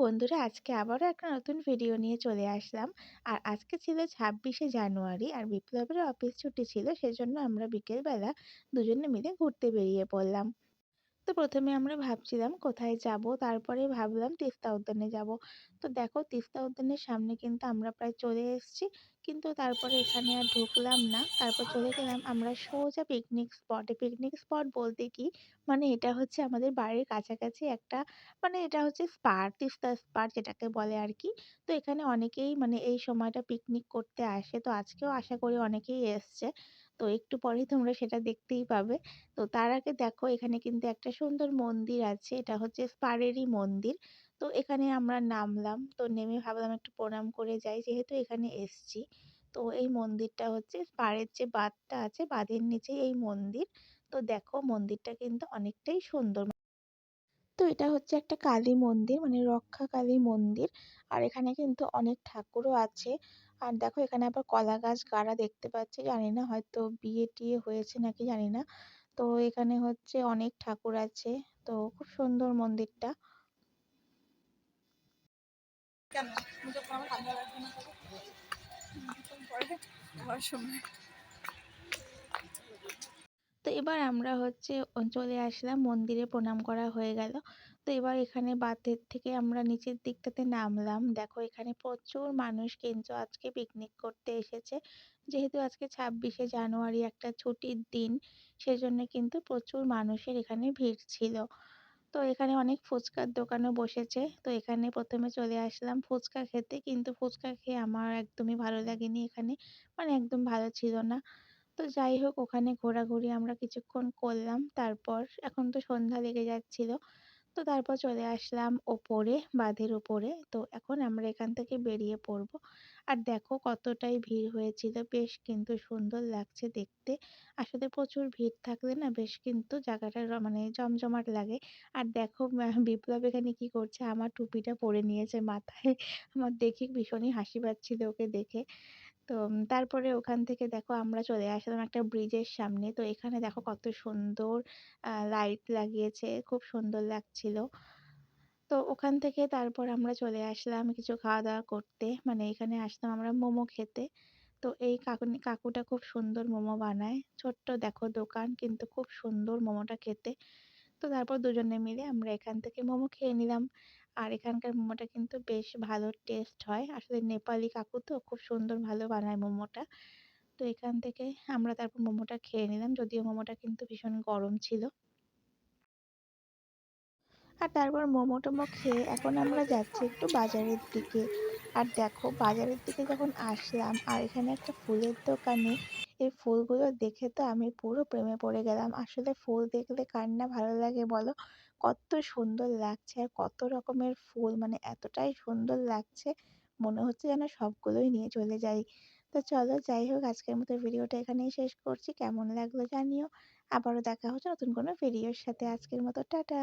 বন্ধুরা, আজকে আবারও একটা নতুন ভিডিও নিয়ে চলে আসলাম। আর আজকে ছিল ২৬শে জানুয়ারি আর বিপ্লবের অফিস ছুটি ছিল, সেজন্য আমরা বিকেলবেলা দুজনে মিলে ঘুরতে বেরিয়ে পড়লাম। তো ১ম এ আমরা ভাবছিলাম কোথায় যাব, তারপরে ভাবলাম তিস্তা উদ্যানে যাব। তো দেখো, তিস্তা উদ্যানের সামনে কিন্তু আমরা প্রায় চলে এসেছি। কিন্তু তারপরে এখানে আর ঢুকলাম না। তারপর চলে গেলাম আমরা সোজা পিকনিক স্পটে। পিকনিক স্পট বলতে কি, মানে এটা হচ্ছে আমাদের বাড়ির কাছাকাছি একটা, মানে এটা হচ্ছে স্পা, তিস্তা স্পা যেটাকে বলে আরকি। তো এখানে অনেকেই মানে এই সময়টা পিকনিক করতে আসে। তো আজকেও আশা করি অনেকেই এসছে। তো একটু পরেই তোমরা সেটা দেখতেই পাবে। তো তার আগে দেখো, এখানে কিন্তু একটা সুন্দর মন্দির আছে। এটা হচ্ছে স্পারেরই মন্দির। তো এখানে আমরা নামলাম। তো নেমে ভাবলাম একটু প্রণাম করে যাই, যেহেতু এখানে এসছি। তো এই মন্দিরটা হচ্ছে স্পারের যে বাঁধটা আছে, বাঁধের নিচেই এই মন্দির। তো দেখো, মন্দিরটা কিন্তু অনেকটাই সুন্দর। তো এটা হচ্ছে একটা কালী মন্দির, মানে রক্ষা কালী মন্দির। আর এখানে কিন্তু অনেক ঠাকুরও আছে। আর দেখো, এখানে আবার কলা গাছ গাড়া দেখতে পাচ্ছি। জানি না, হয়তো বিয়ে-টিয়ে হয়েছে নাকি জানি না। তো এখানে হচ্ছে অনেক ঠাকুর আছে। তো খুব সুন্দর মন্দিরটা। কেন? মুখে তো আমার ঠান্ডা লাগবে না তবে? পরে ওয়াশরুমে। তো এবার আমরা হচ্ছে চলে আসলাম, মন্দিরে প্রণাম করা হয়ে গেল। তো এবার এখানে বাঁধের থেকে আমরা নিচের দিকটাতে নামলাম। দেখো, এখানে প্রচুর মানুষ কিন্তু আজকে পিকনিক করতে এসেছে। যেহেতু আজকে ২৬শে জানুয়ারি একটা ছুটির দিন, সেজন্য কিন্তু প্রচুর মানুষের এখানে ভিড় ছিল। তো এখানে অনেক ফুচকার দোকানও বসেছে। তো এখানে ১ম এ চলে আসলাম ফুচকা খেতে। কিন্তু ফুচকা খেয়ে আমার একদমই ভালো লাগেনি এখানে। মানে একদম ভালো ছিল না। তো যাই হোক, ওখানে ঘোরাঘুরি আমরা কিছুক্ষণ করলাম। তারপর এখন তো সন্ধ্যা লেগে যাচ্ছিল। তো তারপর চলে আসলাম ওপরে, বাঁধের উপরে। তো এখন আমরা এখান থেকে বেরিয়ে পড়ব। আর দেখো কতটাই ভিড় হয়েছিল। বেশ কিন্তু সুন্দর লাগছে দেখতে। আসলে প্রচুর ভিড় থাকলে না বেশ কিন্তু জায়গাটা মানে জমজমাট লাগে। আর দেখো, বিপ্লব এখানে কি করছে, আমার টুপিটা পরে নিয়েছে মাথায়। আমার দেখে ভীষণই হাসি পাচ্ছিল ওকে দেখে। তো তারপরে ওখান থেকে দেখো আমরা চলে আসলাম একটা ব্রিজের সামনে। তো এখানে দেখো কত সুন্দর লাইট লাগিয়েছে। খুব সুন্দর লাগছিল। তো ওখান থেকে তারপর আমরা চলে আসলাম কিছু খাওয়া-দাওয়া করতে। মানে এখানে আসলাম আমরা মোমো খেতে। তো এই কাকুটা খুব সুন্দর মোমো বানায়। ছোট্ট দেখো দোকান, কিন্তু খুব সুন্দর মোমোটা খেতে। তো তারপর দুজনে মিলে আমরা এখান থেকে মোমো খেয়ে নিলাম। আর এখানকার মোমোটা কিন্তু বেশ ভালো টেস্ট হয়। আসলে নেপালি কাকু তো খুব সুন্দর ভালো বানায় মোমোটা। তো এখান থেকে আমরা তারপর মোমোটা খেয়ে নিলাম। যদিও মোমোটা কিন্তু ভীষণ গরম ছিল। আর তারপর মোমো-টোমো খেয়ে এখন আমরা যাচ্ছি একটু বাজারের দিকে। আর দেখো, বাজারের দিকে যখন আসলাম আর এখানে একটা ফুলের দোকানে এই ফুলগুলো দেখে তো আমি পুরো প্রেমে পড়ে গেলাম। আসলে ফুল দেখলে কার না ভালো লাগে বলো? কত সুন্দর লাগছে আর কত রকমের ফুল, মানে এতটাই সুন্দর লাগছে, মনে হচ্ছে যেন সবগুলোই নিয়ে চলে যাই। তো চলো, যাই হোক, আজকের মতো ভিডিওটা এখানেই শেষ করছি। কেমন লাগলো জানিও। আবারও দেখা হচ্ছে নতুন কোনো ভিডিওর সাথে। আজকের মতো টাটা।